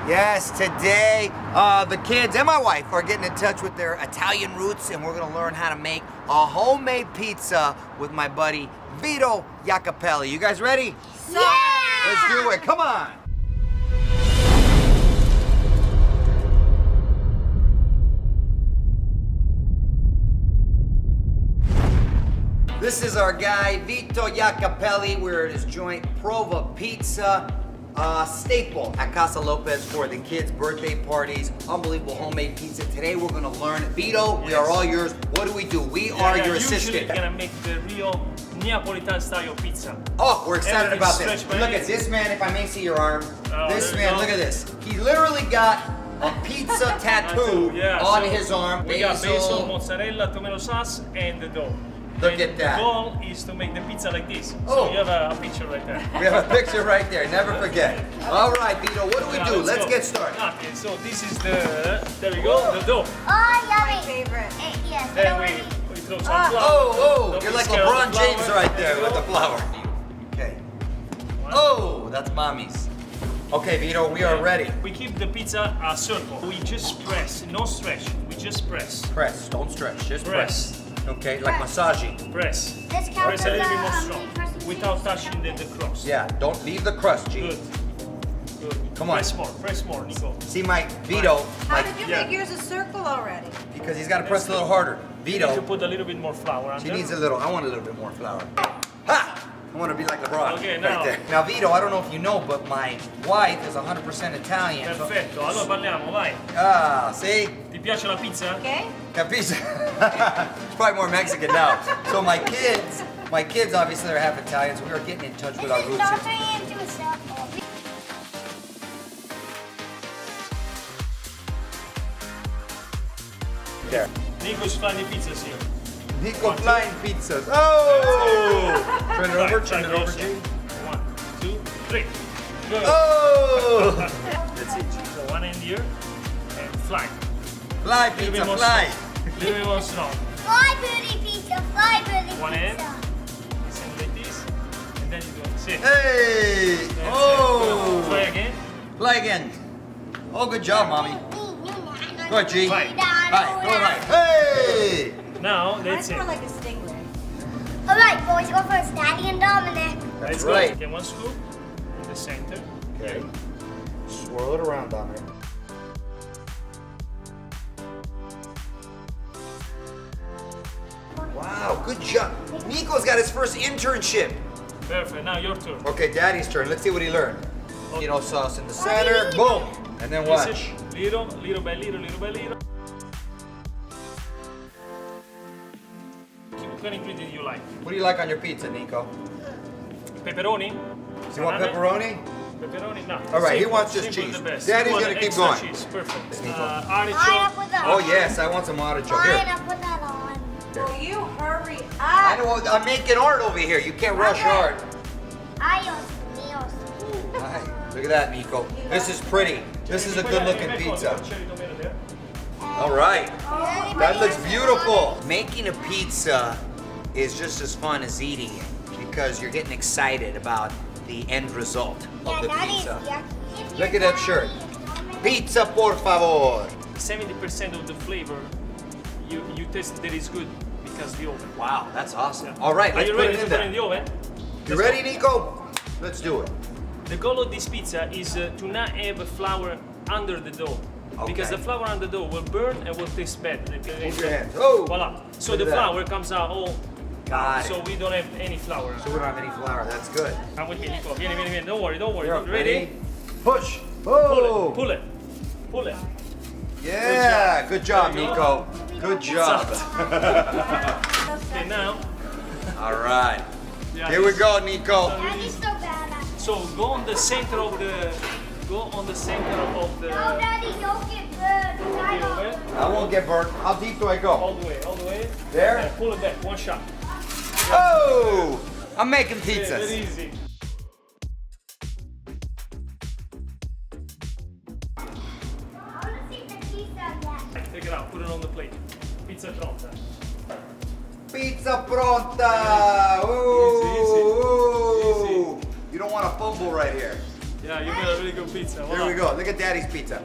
Yes, today the kids and my wife are getting in touch with their Italian roots, and we're gonna learn how to make a homemade pizza with my buddy Vito Jacopelli. You guys ready? Yeah! Let's do it, come on! This is our guy, Vito Jacopelli. We're at his joint Prova Pizza. Staple at Casa Lopez for the kids' birthday parties. Unbelievable homemade pizza. Today we're gonna learn. Vito, we are all yours. What do? We are your assistant. We're gonna make the real Neapolitan style pizza. Oh, we're excited Everything about this. stretched by Look it. at this man, if I may see your arm. This there you man, go. look at this. He literally got a pizza tattoo Yeah, on so his arm. We got basil, mozzarella, tomato sauce, and the dough. Look And at that. The goal is to make the pizza like this. Oh. So you have a picture right there. We have a picture right there, never forget. All right, Vito, what do we do? Let's go. get started. Okay, so this is the, there we go, the dough. Oh, yummy. My favorite. Yes, Then already. we throw some flour. Oh, Don't you're be like scared of LeBron the James flour. right there you with go. the flour. Okay. Oh, that's mommy's. Okay, Vito, we are ready. We keep the pizza a circle. We just press, no stretch. We just press. Press, don't stretch, just press. Press. Okay, like massaging. Press. This counts Press a little as bit more a, strong person without touching the cross. Yeah, don't leave the crust, G. Good. Good. Come on. Press more, Nico. See my Vito, How like, did you Yeah. make yours a circle already? because he's got to press a little harder. You need to Vito, put a little bit more flour under. she needs a little. I want a little bit more flour. Ha! I want to be like LeBron. Okay, right now. there. Now, Vito, I don't know if you know, but my wife is 100% Italian. so- Perfetto, allora parliamo, vai. Ah, see? Ti piace la pizza? Okay? Capisce? It's probably more Mexican now. So my kids obviously are half Italian, so we are getting in touch with our This is roots not here. turning into a circle. There. Nico's flying pizzas here. Nico flying pizzas. Oh! Turn it over, Right, turn it check over, this. G. 1, 2, 3. Go. Oh! That's it. So one end here and fly. Fly Little bit pizza, more fly. strong. Little bit more strong. Fly birdie pizza, fly birdie One end. pizza. Send like this, and then you go. See. Hey! That's it. Oh! Try again. Fly again. Oh, good job, mommy. Go ahead, G. Right. Right, go right. Hey! Now Mine's that's it. more like a stingray. All right, boys, go first. Daddy and Dominic. That's Let's right. go. Okay, one scoop in the center. Okay. Swirl it around, Dominic. Wow, good job. Nico's got his first internship. Perfect. Now your turn. Okay, Daddy's turn. Let's see what he learned. Tomato sauce in the center. Boom. And then This watch. is little by little. What ingredient you like? What do you like on your pizza, Nico? Pepperoni? Do you want pepperoni? Pepperoni? No. All right, he Simple, wants just simple cheese. the best. Daddy's You want gonna keep extra going. Cheese. Perfect. Nico. Artichoke. Pineapple with that. Oh yes, I want some artichoke. Fine, Here. I'll put that on. Will you hurry I up? know, I'm making art over here. You can't rush hard. Adios, míos. Right. Look at that, Nico. This is pretty. This is a good looking pizza. All right. That looks beautiful. Making a pizza is just as fun as eating it because you're getting excited about the end result of the pizza. Look at that shirt. Pizza, por favor. 70% of the flavor you taste that is good because the oven. Wow, that's awesome. All right, Are let's you put ready it to in put it in there. the oven? You ready, Nico? Let's do it. The goal of this pizza is to not have a flour under the dough. Because Okay. the flour under the dough will burn and will taste bad. Move your hands. Oh! Voila. So Look the at that. flour comes out all. Got it. So we don't have any flour. So we don't have any flour. That's good. Come with me, Nico. Vieni. Don't worry. You're Ready? Push. Pull Oh! it. Pull it. Pull it. Yeah, good job, There you Nico. Good job. Okay, now. All right. yeah, Here we this- go, Nico. Daddy's so bad at it. So go on the center of the. Go on the center of the. No, Daddy, don't get burned. I the don't. oven. I won't get burnt. How deep do I go? All the way. There? Yeah, pull it back. One shot. Oh! I'm making Yeah, very pizzas. easy. I want to see the pizza yet. Take it out. Put it on the plate. Pizza pronta. Pizza pronta! Ooh! Easy, easy. You don't want to fumble right here. Yeah, you made a really good pizza. Here we go. Look at Daddy's pizza.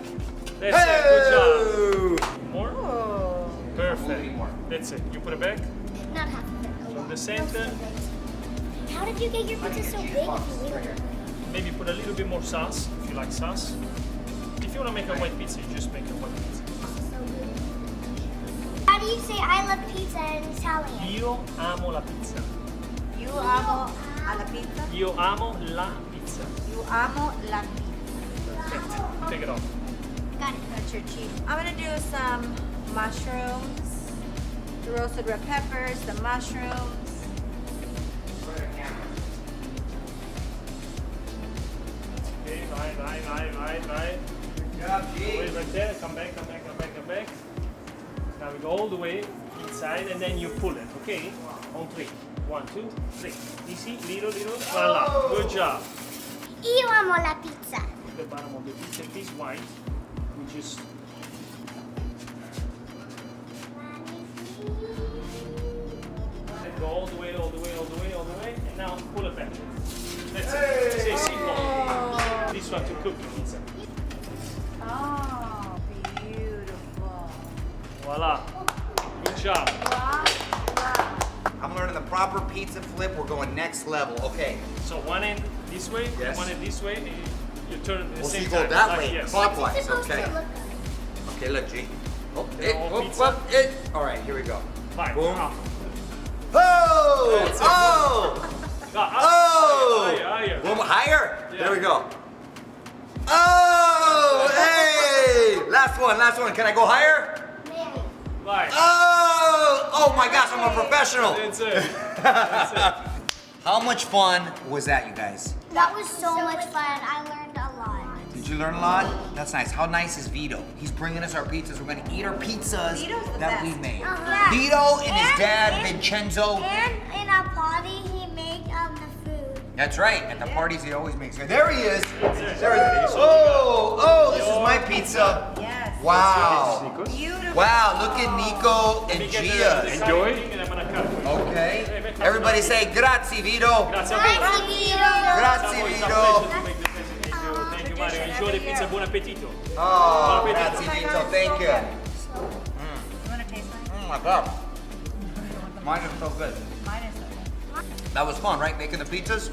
That's it. Good job. Hey! More? Oh. Perfect. That's it. You put it back Not half of it. from the center. How did you get your pizza so big if you leave it? Maybe put a little bit more sauce if you like sauce. If you want to make a white pizza, you just make a white pizza. How do you say I love pizza in Italian? Io amo la pizza. You amo la pizza? Io amo la pizza. You amo la pizza. Perfect. Take it off. Got it. That's your cheese. I'm gonna do some mushrooms, the roasted red peppers, the mushrooms. Okay, right. Good job, Wait G. right there. Come back. Now we go all the way inside and then you pull it, okay? On three. 1, 2, 3. Easy, little. Voila. Good job. Io amo la pizza. The bottom of the pizza piece white. We just go all the way. And now pull it back. That's it. Say simple. This one to cook the pizza. Oh, beautiful. Voila. Good job. Wow. I'm learning the proper pizza flip. We're going next level. Okay. So one end this way, Yes. and one end this way, and you turn it at the We'll same see, time. go that Like, way, yes. clockwise. It's supposed Okay. to look good. Okay, look, G. Oh, all pizza. All right, here we go. Fine. Boom. Ah. Oh! That's it. Oh! Oh! Higher. One more, higher? Yeah. There we go. Oh! Hey! Last one. Can I go higher? Maybe. Right. Oh! Oh my gosh, I'm a professional. That's it. That's it. How much fun was that, you guys? That was so much fun. I learned a lot. Did you learn a lot? That's nice. How nice is Vito? He's bringing us our pizzas. We're gonna eat our pizzas Vito's the that we best. made. Uh-huh. Vito and his And- dad, and- Vincenzo. And in a party, he made the food. That's right. At the parties, he always makes. There he is. That's it. There he is. Oh, this is my pizza. Yes. Wow. Beautiful. Wow, look at Nico Let me and get the Gia's. side thing and I'm gonna cut it. Okay. Everybody say grazie, Vito. Grazie a voi. Grazie, Ciao, it's a Vito. pleasure to make the present. Thank you, Mario. Enjoy the pizza. Buon appetito. Oh, Buon grazie, appetito. Vito. Thank you. You want to taste mine? Oh my God. Mine is so good. Mine is so good. That was fun, right? Making the pizzas.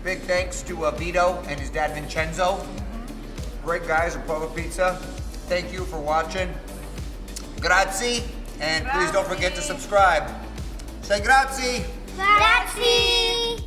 Big thanks to Vito and his dad Vincenzo. Great guys at Prova Pizza. Thank you for watching. Grazie. And please don't forget to subscribe. Say grazie. Grazie.